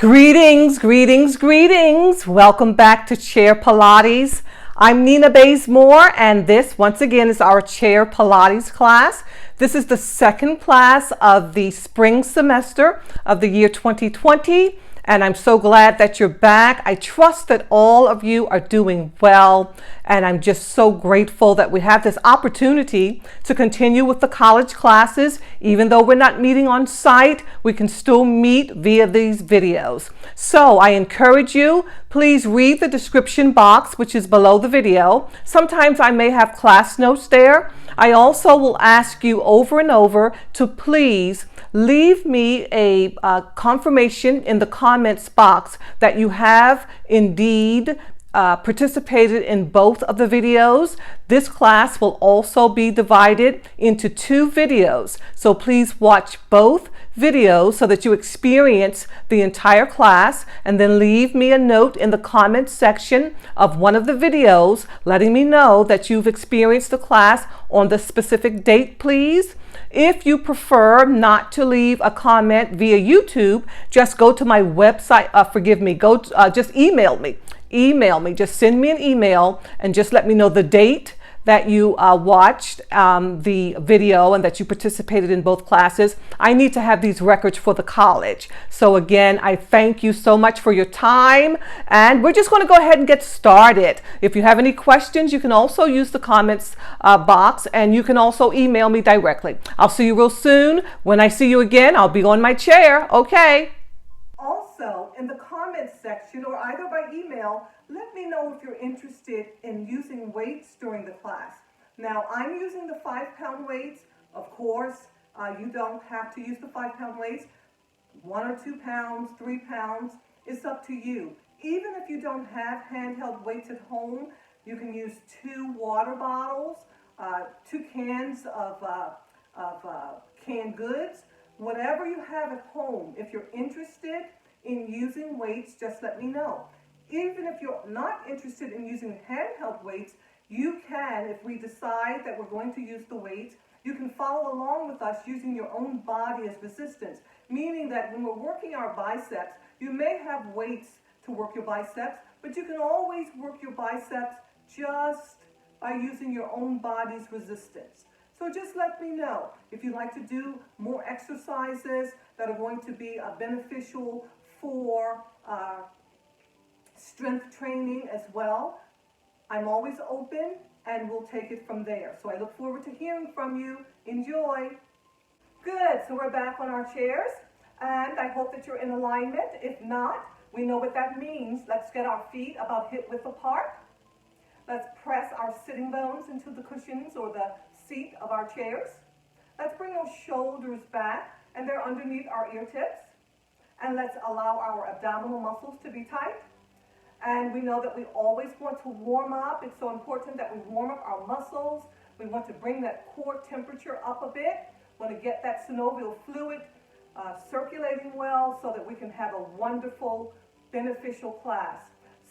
Greetings, greetings, greetings. Welcome back to Chair Pilates. I'm Nina Bazemore, and this, once again, is our Chair Pilates class. This is the second class of the spring semester of the year 2020, and I'm so glad that you're back. I trust that all of you are doing well, and I'm just so grateful that we have this opportunity to continue with the college classes. Even though we're not meeting on site, we can still meet via these videos. So I encourage you, please read the description box, which is below the video. Sometimes I may have class notes there. I also will ask you over and over to please leave me a confirmation in the comments box that you have indeed participated in both of the videos. This class will also be divided into two videos, so please watch both videos so that you experience the entire class, and then leave me a note in the comments section of one of the videos letting me know that you've experienced the class on the specific date, please. If you prefer not to leave a comment via YouTube, just go to my website, just email me. Just send me an email and just let me know the date that you watched the video and that you participated in both classes. I need to have these records for the college. So again, I thank you so much for your time, and we're just going to go ahead and get started. If you have any questions, you can also use the comments box, and you can also email me directly. I'll see you real soon. When I see you again, I'll be on my chair, okay? Also, in the comments section or either by email, let me know if you're interested in using weights during the class. Now, I'm using the 5-pound weights. Of course, you don't have to use the 5-pound weights. 1 or 2 pounds, 3 pounds, it's up to you. Even if you don't have handheld weights at home, you can use 2 water bottles, 2 cans of canned goods, whatever you have at home. If you're interested in using weights, just let me know. Even if you're not interested in using handheld weights, you can, if we decide that we're going to use the weights, you can follow along with us using your own body as resistance, meaning that when we're working our biceps, you may have weights to work your biceps, but you can always work your biceps just by using your own body's resistance. So just let me know if you'd like to do more exercises that are going to be beneficial for strength training as well. I'm always open, and we'll take it from there. So I look forward to hearing from you. Enjoy. Good, so we're back on our chairs, and I hope that you're in alignment. If not, we know what that means. Let's get our feet about hip width apart. Let's press our sitting bones into the cushions or the seat of our chairs. Let's bring those shoulders back, and they're underneath our ear tips. And let's allow our abdominal muscles to be tight. And we know that we always want to warm up. It's so important that we warm up our muscles. We want to bring that core temperature up a bit. We want to get that synovial fluid circulating well so that we can have a wonderful, beneficial class.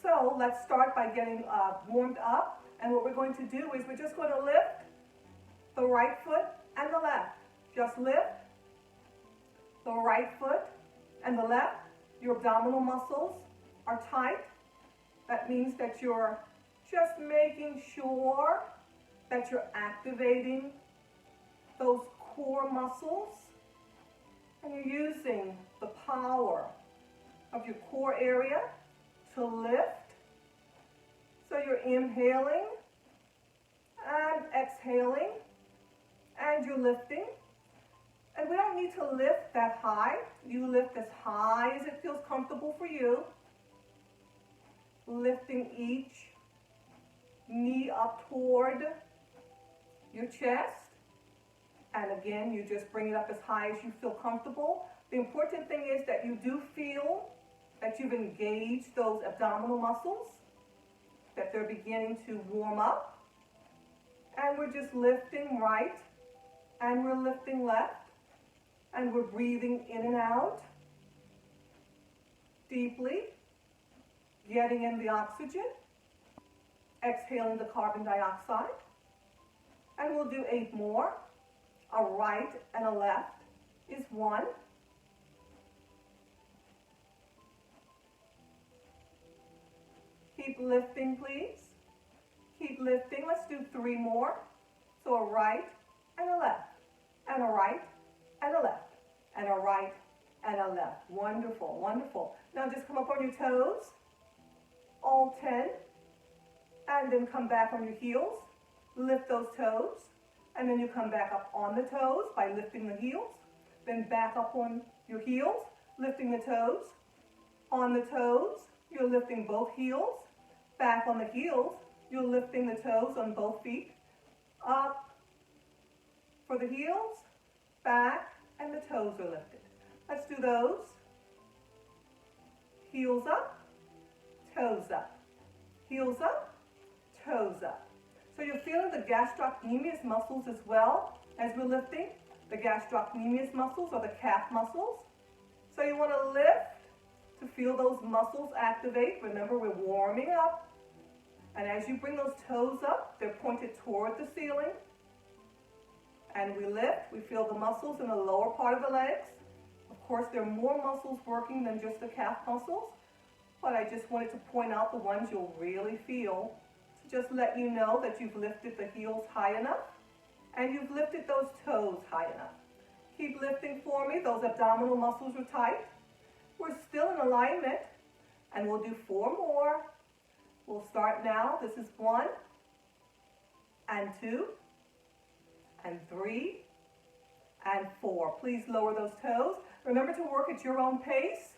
So let's start by getting warmed up. And what we're going to do is we're just going to lift the right foot and the left. Just lift the right foot and the left. Your abdominal muscles are tight. That means that you're just making sure that you're activating those core muscles, and you're using the power of your core area to lift. So you're inhaling and exhaling, and you're lifting. And we don't need to lift that high. You lift as high as it feels comfortable for you. Lifting each knee up toward your chest. And again, you just bring it up as high as you feel comfortable. The important thing is that you do feel that you've engaged those abdominal muscles, that they're beginning to warm up. And we're just lifting right, and we're lifting left, and we're breathing in and out deeply. Getting in the oxygen, exhaling the carbon dioxide, and we'll do 8 more. A right and a left is 1. Keep lifting, please. Keep lifting. Let's do 3 more. So a right and a left, and a right and a left, and a right and a left. Wonderful, wonderful. Now just come up on your toes, all 10, and then come back on your heels. Lift those toes, and then you come back up on the toes by lifting the heels. Then back up on your heels, lifting the toes. On the toes, you're lifting both heels. Back on the heels, you're lifting the toes on both feet. Up for the heels, back, and the toes are lifted. Let's do those. Heels up, toes up. Heels up, toes up. So you're feeling the gastrocnemius muscles as well as we're lifting. The gastrocnemius muscles are the calf muscles. So you want to lift to feel those muscles activate. Remember, we're warming up. And as you bring those toes up, they're pointed toward the ceiling. And we lift, we feel the muscles in the lower part of the legs. Of course, there are more muscles working than just the calf muscles, but I just wanted to point out the ones you'll really feel to just let you know that you've lifted the heels high enough and you've lifted those toes high enough. Keep lifting for me. Those abdominal muscles are tight. We're still in alignment, and we'll do 4 more. We'll start now. This is 1 and 2 and 3 and 4. Please lower those toes. Remember to work at your own pace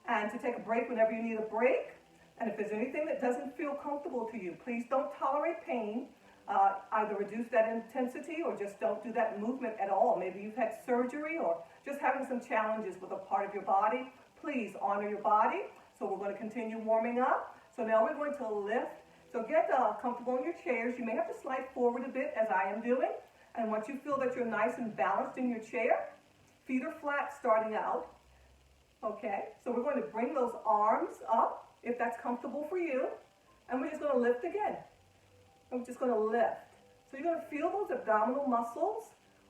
and to take a break whenever you need a break. And if there's anything that doesn't feel comfortable to you, please don't tolerate pain. Either reduce that intensity or just don't do that movement at all. Maybe you've had surgery or just having some challenges with a part of your body. Please honor your body. So we're going to continue warming up. So now we're going to lift. So get comfortable in your chairs. You may have to slide forward a bit as I am doing. And once you feel that you're nice and balanced in your chair, feet are flat starting out. Okay, so we're going to bring those arms up if that's comfortable for you. And we're just going to lift again. I'm just going to lift. So you're going to feel those abdominal muscles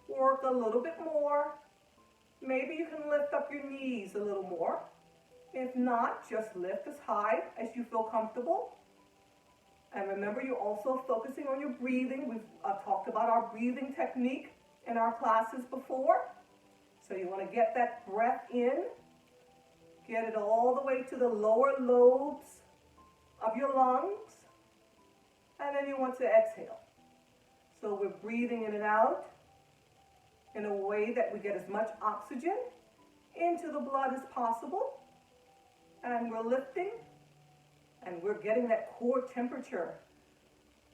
work a little bit more. Maybe you can lift up your knees a little more. If not, just lift as high as you feel comfortable. And remember, you're also focusing on your breathing. We've talked about our breathing technique in our classes before. So you want to get that breath in. Get it all the way to the lower lobes of your lungs. And then you want to exhale. So we're breathing in and out in a way that we get as much oxygen into the blood as possible. And we're lifting. And we're getting that core temperature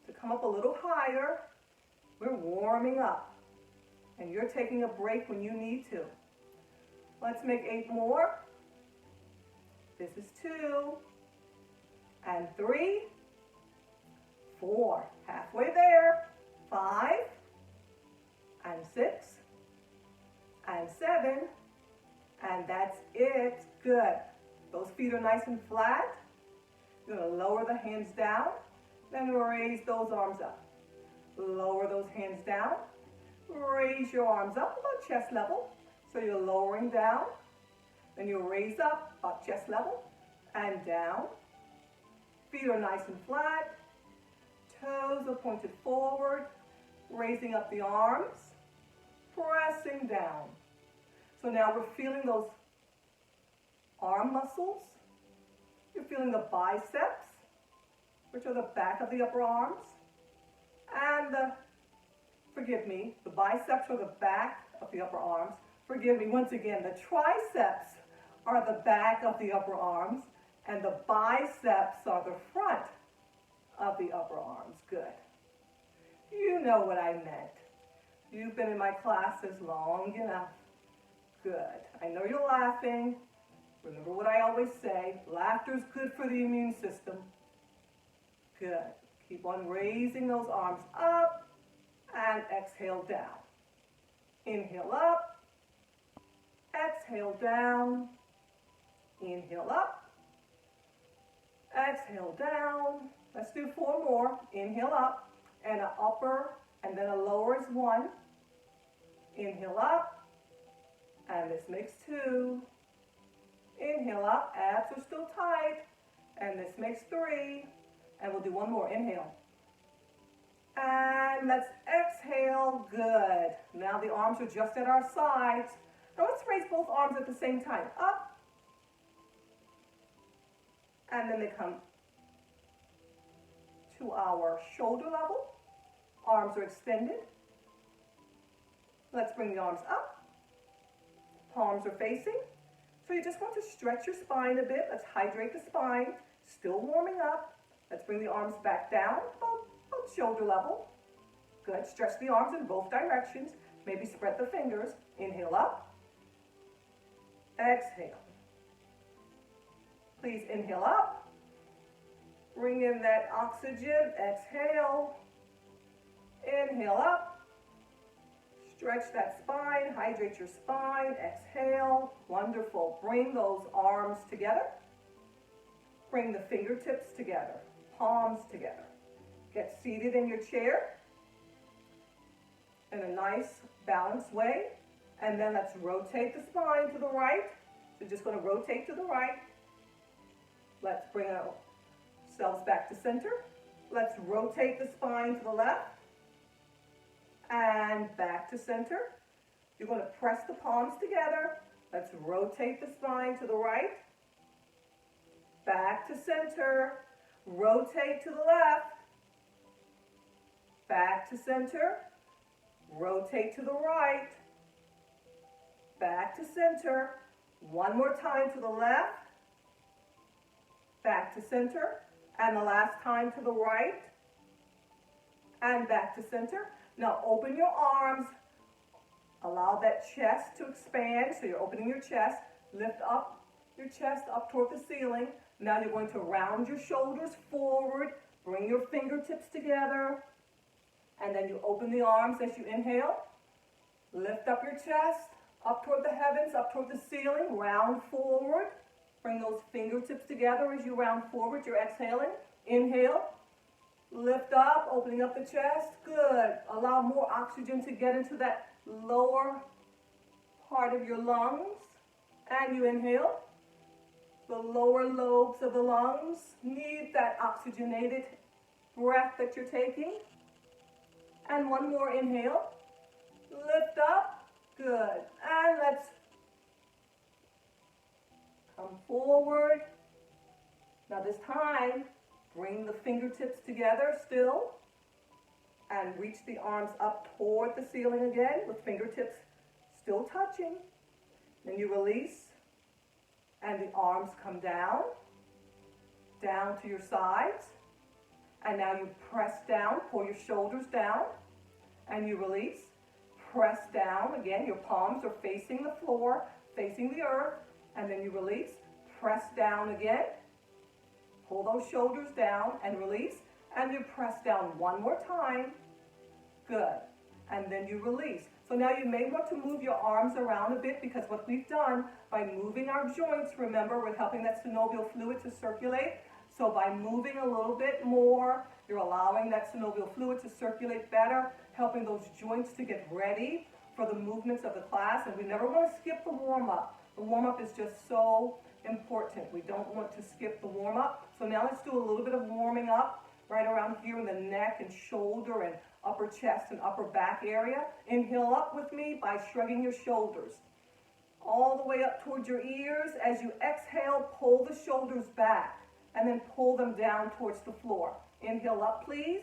to come up a little higher. We're warming up. And you're taking a break when you need to. Let's make 8 more. This is 2 and 3, 4, halfway there, 5 and 6 and 7, and that's it. Good. Those feet are nice and flat. You're going to lower the hands down, then raise those arms up. Lower those hands down, raise your arms up about chest level. So you're lowering down, then you raise up about chest level and down. Feet are nice and flat, toes are pointed forward, raising up the arms, pressing down. So now we're feeling those arm muscles. You're feeling the biceps, which are the back of the upper arms, and the biceps are the back of the upper arms. Forgive me, once again, the triceps are the back of the upper arms, and the biceps are the front of the upper arms. Good. You know what I meant. You've been in my classes long enough. Good. I know you're laughing. Remember what I always say, laughter's good for the immune system. Good. Keep on raising those arms up and exhale down. Inhale up, exhale down, inhale up, exhale down. Let's do 4 more. Inhale up, and an upper, and then a lower is 1. Inhale up, and this makes 2. Inhale up, abs are still tight, and this makes 3. And we'll do one more. Inhale. And let's exhale. Good. Now the arms are just at our sides. Now let's raise both arms at the same time. Up. And then they come to our shoulder level. Arms are extended. Let's bring the arms up. Palms are facing. So you just want to stretch your spine a bit. Let's hydrate the spine. Still warming up. Let's bring the arms back down, about shoulder level. Good. Stretch the arms in both directions. Maybe spread the fingers. Inhale up. Exhale. Please inhale up. Bring in that oxygen. Exhale. Inhale up. Stretch that spine. Hydrate your spine. Exhale. Wonderful. Bring those arms together. Bring the fingertips together. Palms together. Get seated in your chair in a nice balanced way. And then let's rotate the spine to the right. So just going to rotate to the right. Let's bring ourselves back to center. Let's rotate the spine to the left. And back to center. You're going to press the palms together. Let's rotate the spine to the right. Back to center. Rotate to the left. Back to center. Rotate to the right. Back to center. One more time to the left. Back to center. And the last time to the right. And back to center. Now open your arms. Allow that chest to expand. So you're opening your chest. Lift up your chest up toward the ceiling. Now you're going to round your shoulders forward. Bring your fingertips together. And then you open the arms as you inhale. Lift up your chest. Up toward the heavens, up toward the ceiling. Round forward. Bring those fingertips together as you round forward. You're exhaling. Inhale. Lift up, opening up the chest. Good. Allow more oxygen to get into that lower part of your lungs. And you inhale. The lower lobes of the lungs need that oxygenated breath that you're taking. And one more inhale. Lift up. Good. And let's come forward. Now this time, bring the fingertips together still. And reach the arms up toward the ceiling again with fingertips still touching. Then you release. And the arms come down. Down to your sides. And now you press down. Pull your shoulders down. And you release. Press down. Again, your palms are facing the floor, facing the earth. And then you release. Press down again. Pull those shoulders down and release. And you press down one more time. Good. And then you release. So now you may want to move your arms around a bit because what we've done by moving our joints, remember, we're helping that synovial fluid to circulate. So by moving a little bit more, you're allowing that synovial fluid to circulate better, helping those joints to get ready for the movements of the class. And we never want to skip the warm-up. The warm-up is just so important. We don't want to skip the warm-up. So now let's do a little bit of warming up right around here in the neck and shoulder and upper chest and upper back area. Inhale up with me by shrugging your shoulders all the way up towards your ears. As you exhale, pull the shoulders back and then pull them down towards the floor. Inhale up, please.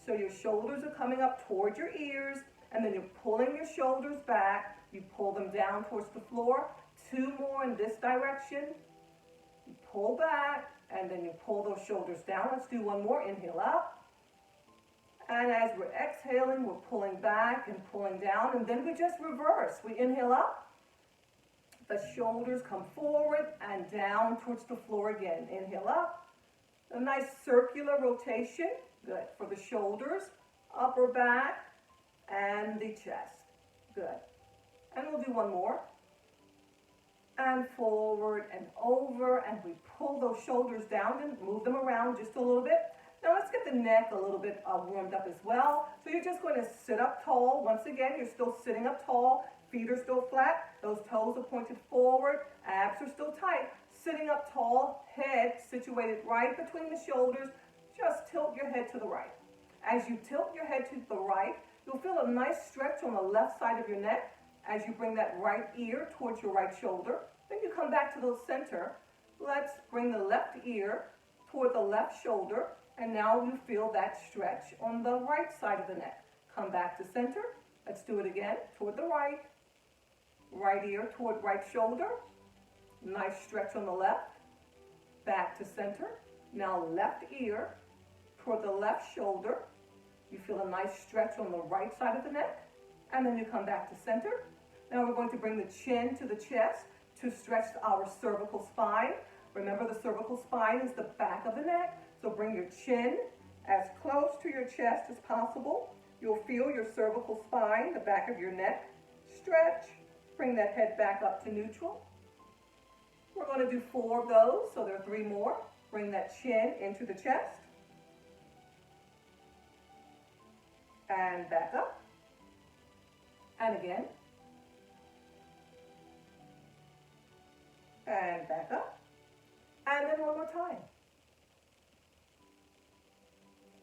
So your shoulders are coming up towards your ears, and then you're pulling your shoulders back. You pull them down towards the floor. Two more in this direction. You pull back, and then you pull those shoulders down. Let's do one more. Inhale up. And as we're exhaling, we're pulling back and pulling down, and then we just reverse. We inhale up. The shoulders come forward and down towards the floor again. Inhale up. A nice circular rotation. Good. For the shoulders, upper back, and the chest. Good. And we'll do one more. And forward and over, and we pull those shoulders down and move them around just a little bit. Now let's get the neck a little bit warmed up as well. So you're just going to sit up tall. Once again, you're still sitting up tall. Feet are still flat. Those toes are pointed forward. Abs are still tight. Sitting up tall, head situated right between the shoulders. just tilt your head to the right. As you tilt your head to the right, you'll feel a nice stretch on the left side of your neck as you bring that right ear towards your right shoulder. Then you come back to the center. Let's bring the left ear toward the left shoulder, and now you feel that stretch on the right side of the neck. Come back to center. Let's do it again. Toward the right. Right ear toward right shoulder. Nice stretch on the left. Back to center. Now left ear toward the left shoulder. You feel a nice stretch on the right side of the neck. And then you come back to center. Now we're going to bring the chin to the chest to stretch our cervical spine. Remember, the cervical spine is the back of the neck. So bring your chin as close to your chest as possible. You'll feel your cervical spine, the back of your neck, stretch. Bring that head back up to neutral. We're going to do 4 of those, so there are 3 more. Bring that chin into the chest. And back up. And again. And back up. And then one more time.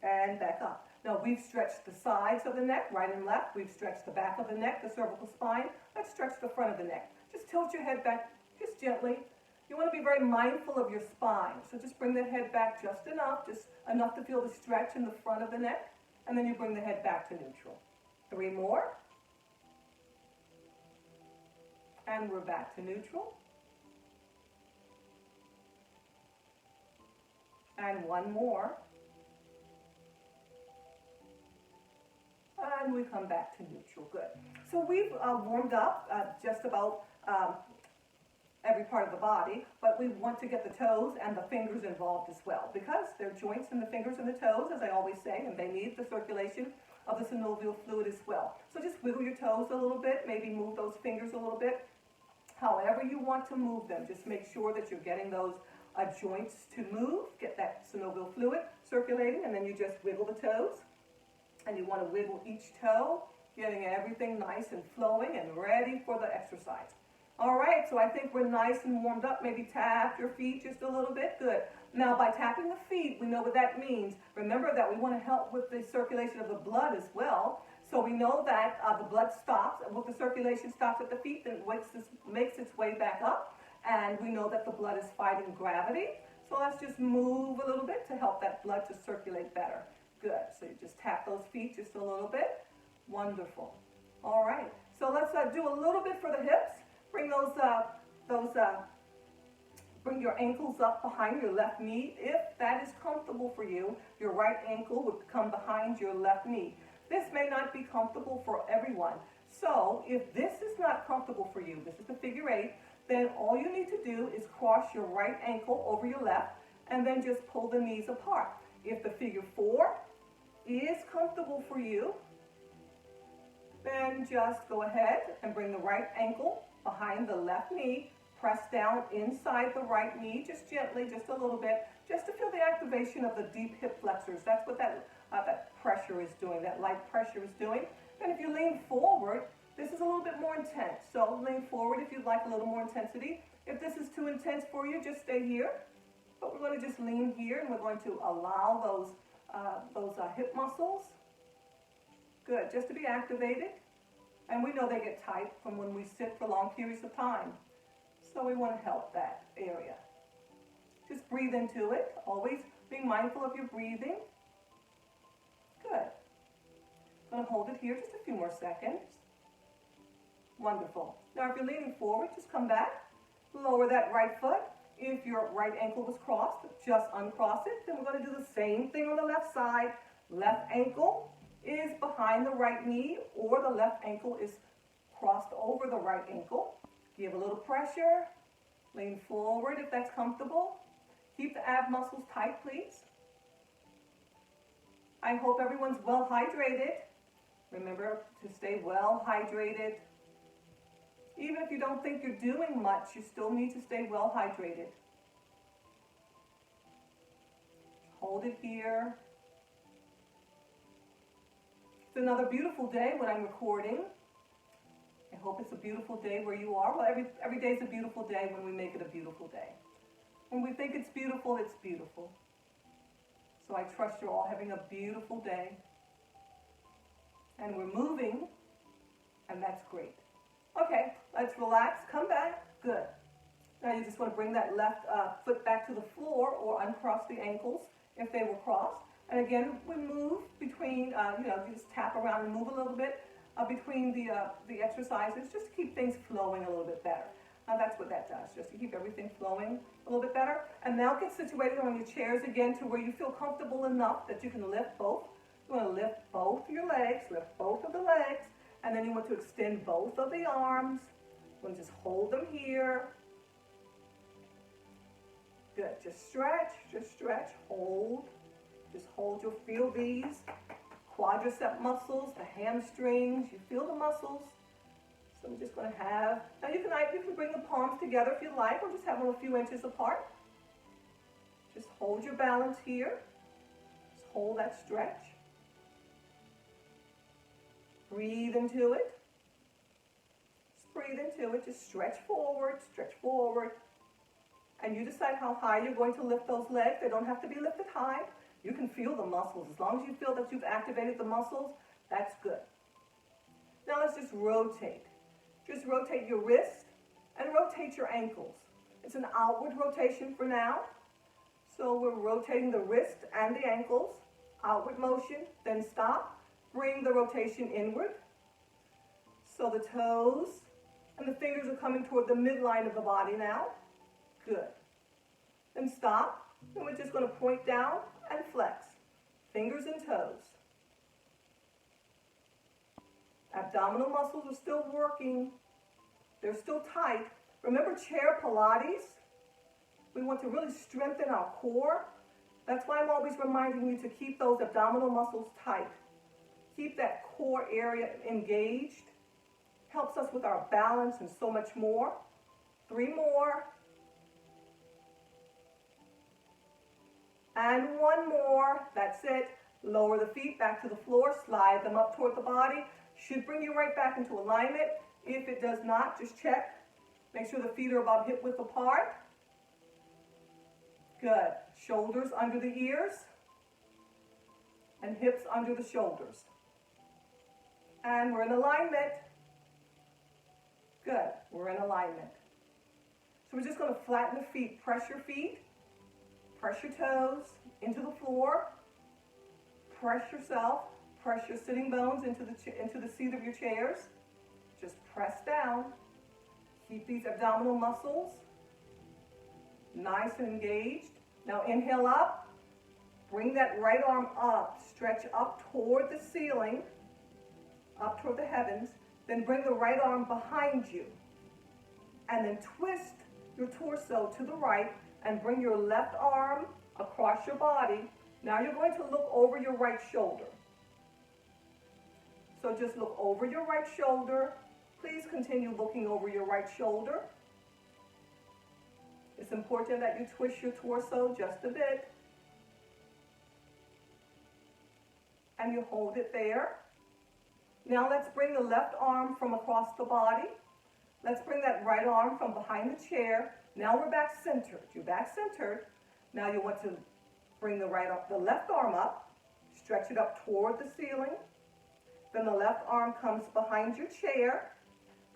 And back up. Now we've stretched the sides of the neck, right and left. We've stretched the back of the neck, the cervical spine. Let's stretch the front of the neck. Just tilt your head back, just gently. You want to be very mindful of your spine. So just bring the head back just enough to feel the stretch in the front of the neck. And then you bring the head back to neutral. 3 more. And we're back to neutral. And 1 more. And we come back to neutral. Good. So we've warmed up just about every part of the body, but we want to get the toes and the fingers involved as well, because they're joints in the fingers and the toes, as I always say, and they need the circulation of the synovial fluid as well. So just wiggle your toes a little bit, maybe move those fingers a little bit. However you want to move them, just make sure that you're getting those joints to move, get that synovial fluid circulating, and then you just wiggle the toes. And you want to wiggle each toe, getting everything nice and flowing and ready for the exercise. All right, so I think we're nice and warmed up. Maybe tap your feet just a little bit. Good. Now, by tapping the feet, we know what that means. Remember that we want to help with the circulation of the blood as well. So we know that the blood stops, with the circulation stops at the feet, then makes its way back up. And we know that the blood is fighting gravity. So let's just move a little bit to help that blood to circulate better. Good. So you just tap those feet just a little bit. Wonderful. All right. So let's do a little bit for the hips. Bring bring your ankles up behind your left knee. If that is comfortable for you, your right ankle would come behind your left knee. This may not be comfortable for everyone. So if this is not comfortable for you, this is the figure 8, then all you need to do is cross your right ankle over your left and then just pull the knees apart. If the figure 4 is comfortable for you, then just go ahead and bring the right ankle behind the left knee, press down inside the right knee, just gently, just a little bit, just to feel the activation of the deep hip flexors. That's what that pressure is doing, that light pressure is doing. And if you lean forward, this is a little bit more intense. So lean forward if you'd like a little more intensity. If this is too intense for you, just stay here. But we're going to just lean here, and we're going to allow those hip muscles, good, just to be activated. And we know they get tight from when we sit for long periods of time. So we want to help that area. Just breathe into it. Always being mindful of your breathing. Good. I'm going to hold it here just a few more seconds. Wonderful. Now if you're leaning forward, just come back. Lower that right foot. If your right ankle was crossed, just uncross it. Then we're going to do the same thing on the left side. Left ankle is behind the right knee, or the left ankle is crossed over the right ankle. Give a little pressure. Lean forward if that's comfortable. Keep the ab muscles tight, please. I hope everyone's well hydrated. Remember to stay well hydrated. Even if you don't think you're doing much, you still need to stay well hydrated. Hold it here. It's another beautiful day when I'm recording. I hope it's a beautiful day where you are. Well, every day is a beautiful day when we make it a beautiful day. When we think it's beautiful, it's beautiful. So I trust you're all having a beautiful day. And we're moving, and that's great. Okay, let's relax, come back, good. Now you just want to bring that left foot back to the floor or uncross the ankles if they were crossed. And again, we move between, you just tap around and move a little bit between the exercises just to keep things flowing a little bit better. That's what that does, just to keep everything flowing a little bit better. And now get situated on your chairs again to where you feel comfortable enough that you can lift both. You want to lift both your legs, lift both of the legs, and then you want to extend both of the arms. You want to just hold them here. Good, just stretch, hold. Just hold, you'll feel these quadricep muscles, the hamstrings, you feel the muscles. So I'm just going to have, now you can bring the palms together if you like, or just have them a few inches apart. Just hold your balance here. Just hold that stretch. Breathe into it. Just breathe into it. Just stretch forward, and you decide how high you're going to lift those legs. They don't have to be lifted high. You can feel the muscles. As long as you feel that you've activated the muscles, that's good. Now let's just rotate. Just rotate your wrist and rotate your ankles. It's an outward rotation for now. So we're rotating the wrist and the ankles. Outward motion, then stop. Bring the rotation inward. So the toes and the fingers are coming toward the midline of the body now. Good. Then stop. And we're just going to point down and flex. Fingers and toes. Abdominal muscles are still working. They're still tight. Remember chair Pilates? We want to really strengthen our core. That's why I'm always reminding you to keep those abdominal muscles tight. Keep that core area engaged. Helps us with our balance and so much more. 3 more. And 1 more. That's it. Lower the feet back to the floor. Slide them up toward the body. Should bring you right back into alignment. If it does not, just check. Make sure the feet are about hip width apart. Good. Shoulders under the ears. And hips under the shoulders. And we're in alignment. Good. We're in alignment. So we're just going to flatten the feet. Press your feet. Press your toes into the floor. Press yourself. Press your sitting bones into the seat of your chairs. Just press down. Keep these abdominal muscles nice and engaged. Now inhale up. Bring that right arm up. Stretch up toward the ceiling, up toward the heavens. Then bring the right arm behind you. And then twist your torso to the right and bring your left arm across your body. Now you're going to look over your right shoulder. So just look over your right shoulder. Please continue looking over your right shoulder. It's important that you twist your torso just a bit. And you hold it there. Now let's bring the left arm from across the body. Let's bring that right arm from behind the chair. Now we're back centered. You're back centered. Now you want to bring the left arm up. Stretch it up toward the ceiling. Then the left arm comes behind your chair.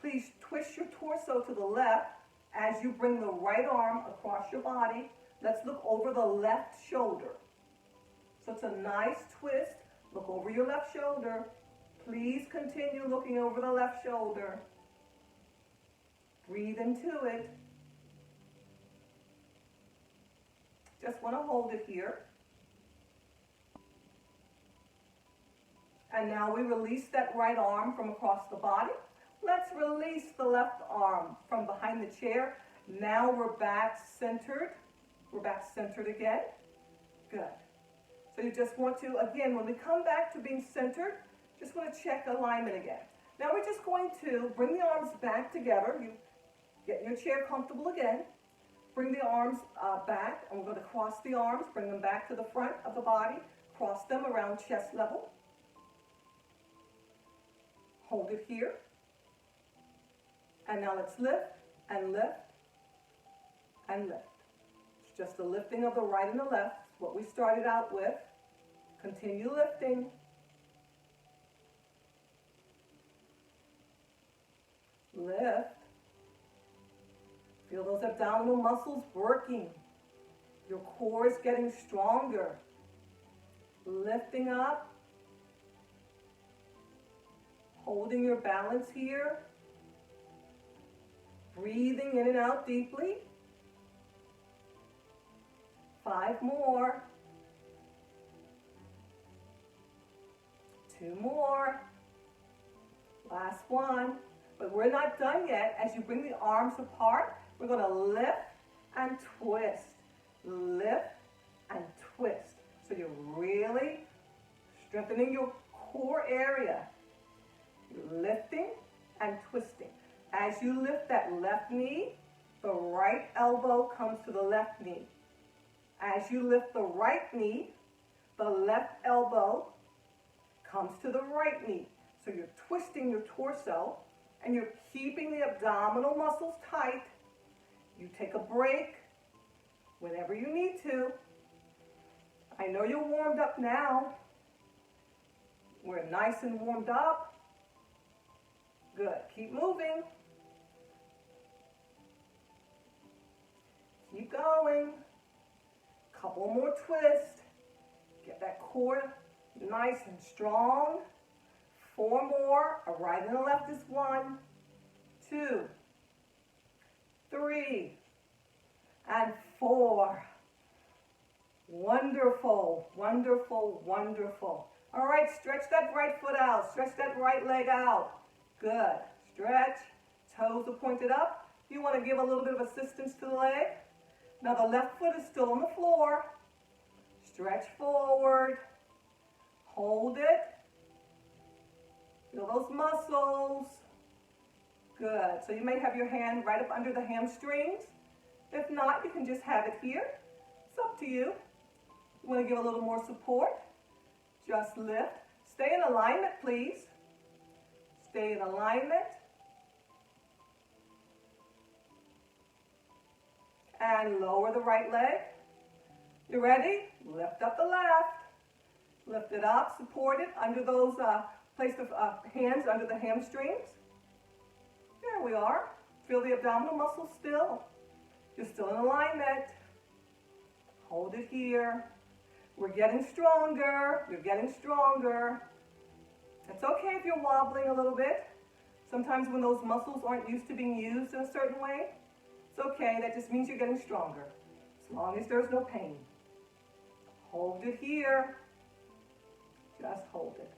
Please twist your torso to the left as you bring the right arm across your body. Let's look over the left shoulder. So it's a nice twist. Look over your left shoulder. Please continue looking over the left shoulder. Breathe into it. Just want to hold it here. And now we release that right arm from across the body. Let's release the left arm from behind the chair. Now we're back centered. We're back centered again. Good. So you just want to, again, when we come back to being centered, just want to check alignment again. Now we're just going to bring the arms back together. You get your chair comfortable again. Bring the arms back, and we're going to cross the arms, bring them back to the front of the body, cross them around chest level. Hold it here. And now let's lift and lift and lift. It's just the lifting of the right and the left. what we started out with. Continue lifting. Lift. Feel those abdominal muscles working. Your core is getting stronger. Lifting up. Holding your balance here. Breathing in and out deeply. 5 more. 2 more. Last one. But we're not done yet. As you bring the arms apart, we're going to lift and twist. Lift and twist. So you're really strengthening your core area. You're lifting and twisting. As you lift that left knee, the right elbow comes to the left knee. As you lift the right knee, the left elbow comes to the right knee. So you're twisting your torso and you're keeping the abdominal muscles tight. You take a break whenever you need to. I know you're warmed up now. We're nice and warmed up. Good. Keep moving. Keep going. Couple more twists. Get that core nice and strong. 4 more. A right and a left is 1, 2, 3, and 4. Wonderful, wonderful, wonderful. All right, stretch that right foot out. Stretch that right leg out. Good. Stretch. Toes are pointed up. You want to give a little bit of assistance to the leg. Now the left foot is still on the floor. Stretch forward. Hold it. Feel those muscles. Good. So you may have your hand right up under the hamstrings. If not, you can just have it here. It's up to you. You want to give a little more support. Just lift. Stay in alignment, please. Stay in alignment. And lower the right leg. You ready? Lift up the left. Lift it up, support it under those, place the hands under the hamstrings. There we are. Feel the abdominal muscles still. You're still in alignment. Hold it here. We're getting stronger. You're getting stronger. It's okay if you're wobbling a little bit. Sometimes when those muscles aren't used to being used in a certain way, it's okay. That just means you're getting stronger. As long as there's no pain. Hold it here. Just hold it.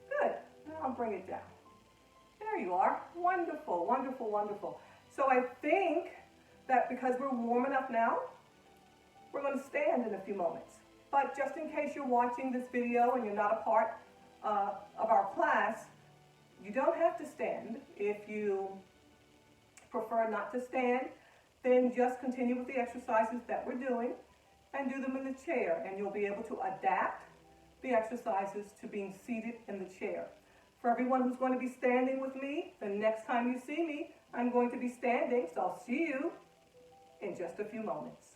Good. Now I'll bring it down. There you are. Wonderful, wonderful, wonderful. So I think that because we're warm enough now, we're going to stand in a few moments. But just in case you're watching this video and you're not a part of our class, you don't have to stand. If you prefer not to stand, then just continue with the exercises that we're doing and do them in the chair, and you'll be able to adapt the exercises to being seated in the chair. For everyone who's going to be standing with me, the next time you see me, I'm going to be standing, so I'll see you in just a few moments.